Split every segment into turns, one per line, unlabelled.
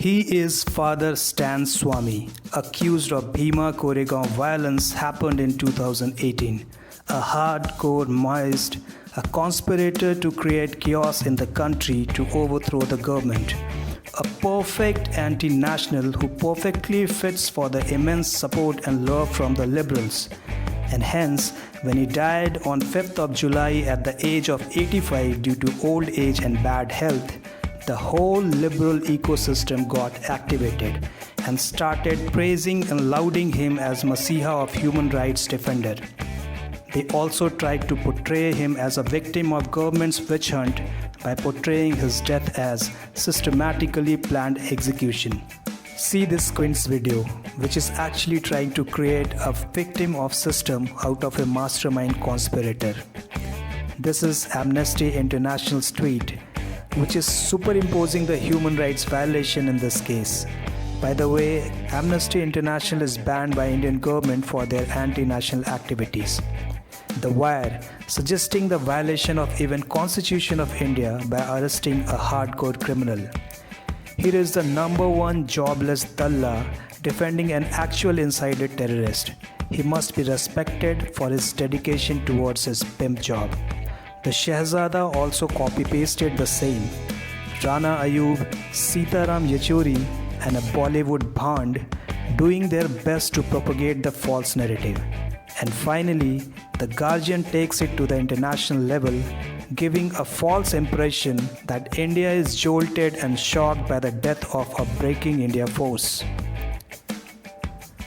He is Father Stan Swami, accused of Bhima Koregaon violence happened in 2018. A hardcore Maoist, a conspirator to create chaos in the country to overthrow the government. A perfect anti-national who perfectly fits for the immense support and love from the liberals. And hence, when he died on 5th of July at the age of 85 due to old age and bad health, the whole liberal ecosystem got activated and started praising and lauding him as Messiah of human rights defender. They also tried to portray him as a victim of government's witch hunt by portraying his death as systematically planned execution. See this Quint's video, which is actually trying to create a victim of system out of a mastermind conspirator. This is Amnesty International's tweet, which is superimposing the human rights violation in this case. By the way, Amnesty International is banned by Indian government for their anti-national activities. The Wire suggesting the violation of even Constitution of India by arresting a hardcore criminal. Here is the number one jobless Dalla defending an actual insider terrorist. He must be respected for his dedication towards his pimp job. The Shehzada also copy-pasted the same. Rana Ayub, Sitaram Yechoori and a Bollywood band doing their best to propagate the false narrative. And finally, The Guardian takes it to the international level, giving a false impression that India is jolted and shocked by the death of a Breaking India force.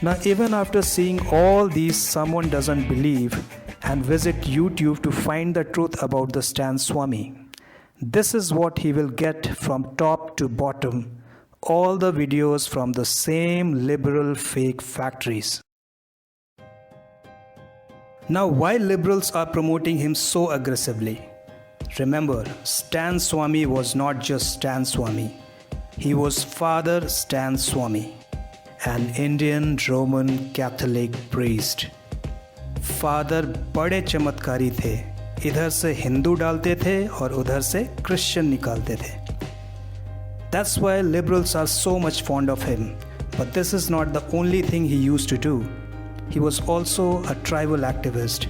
Now, even after seeing all these, someone doesn't believe and visit YouTube to find the truth about the Stan Swami. This is what he will get from top to bottom, all the videos from the same liberal fake factories. Now, why liberals are promoting him so aggressively? Remember, Stan Swami was not just Stan Swami. He was Father Stan Swami, an Indian Roman Catholic priest. Father बड़े चमत्कारी थे, इधर से हिंदू डालते थे और उधर से क्रिश्चियन निकालते थे. That's why liberals are so much fond of him. But this is not the only thing he used to do. He was also a tribal activist.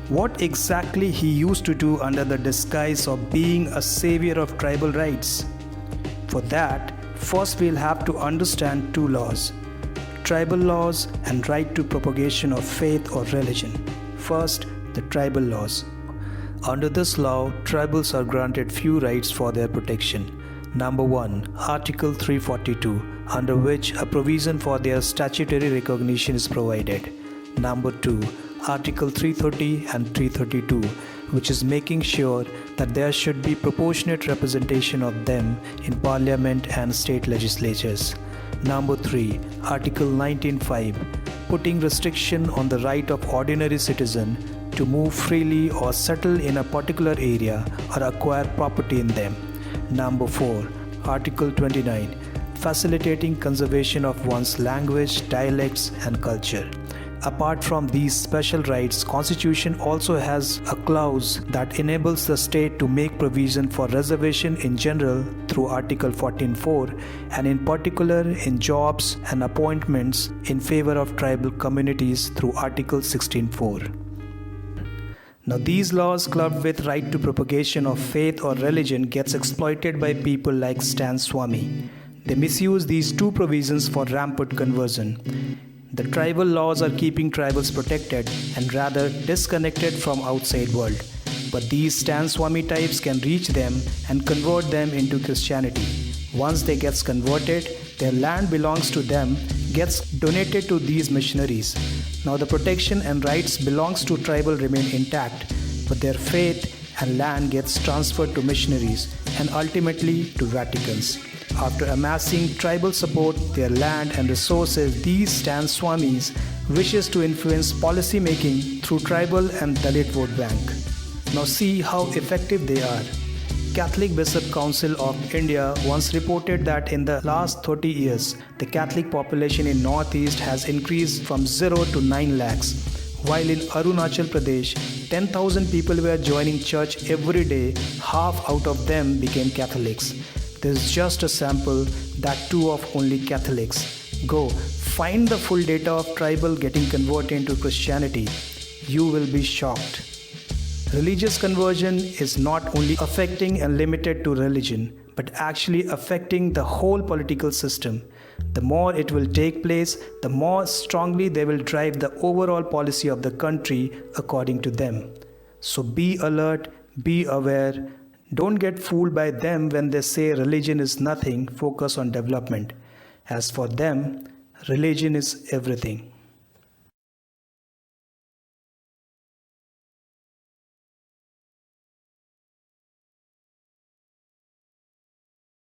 What exactly he used to do under the disguise of being a savior of tribal rights? For that, first we'll have to understand two laws. Tribal laws and right to propagation of faith or religion. First, the tribal laws. Under this law, tribals are granted few rights for their protection. Number 1, Article 342, under which a provision for their statutory recognition is provided. Number 2, Article 330 and 332, which is making sure that there should be proportionate representation of them in parliament and state legislatures. Number 3, Article 19.5, putting restriction on the right of ordinary citizen to move freely or settle in a particular area or acquire property in them. Number 4, Article 29, facilitating conservation of one's language, dialects and culture. Apart from these special rights, Constitution also has a clause that enables the state to make provision for reservation in general through Article 14.4 and in particular in jobs and appointments in favor of tribal communities through Article 16.4. Now these laws clubbed with right to propagation of faith or religion gets exploited by people like Stan Swami. They misuse these two provisions for rampant conversion. The tribal laws are keeping tribals protected and rather disconnected from outside world. But these Stan Swami types can reach them and convert them into Christianity. Once they gets converted, their land belongs to them, gets donated to these missionaries. Now the protection and rights belongs to tribal remain intact, but their faith and land gets transferred to missionaries and ultimately to Vaticans. After amassing tribal support, their land and resources, these Stan Swamis wishes to influence policy making through tribal and Dalit vote bank. Now see how effective they are. Catholic Bishop Council of India once reported that in the last 30 years, the Catholic population in Northeast has increased from 0 to 9 lakhs, while in Arunachal Pradesh, 10,000 people were joining church every day, half out of them became Catholics. This is just a sample, that too of only Catholics. Go, find the full data of tribal getting converted into Christianity. You will be shocked. Religious conversion is not only affecting and limited to religion, but actually affecting the whole political system. The more it will take place, the more strongly they will drive the overall policy of the country according to them. So be alert, be aware. Don't get fooled by them when they say religion is nothing, focus on development. As for them, religion is everything.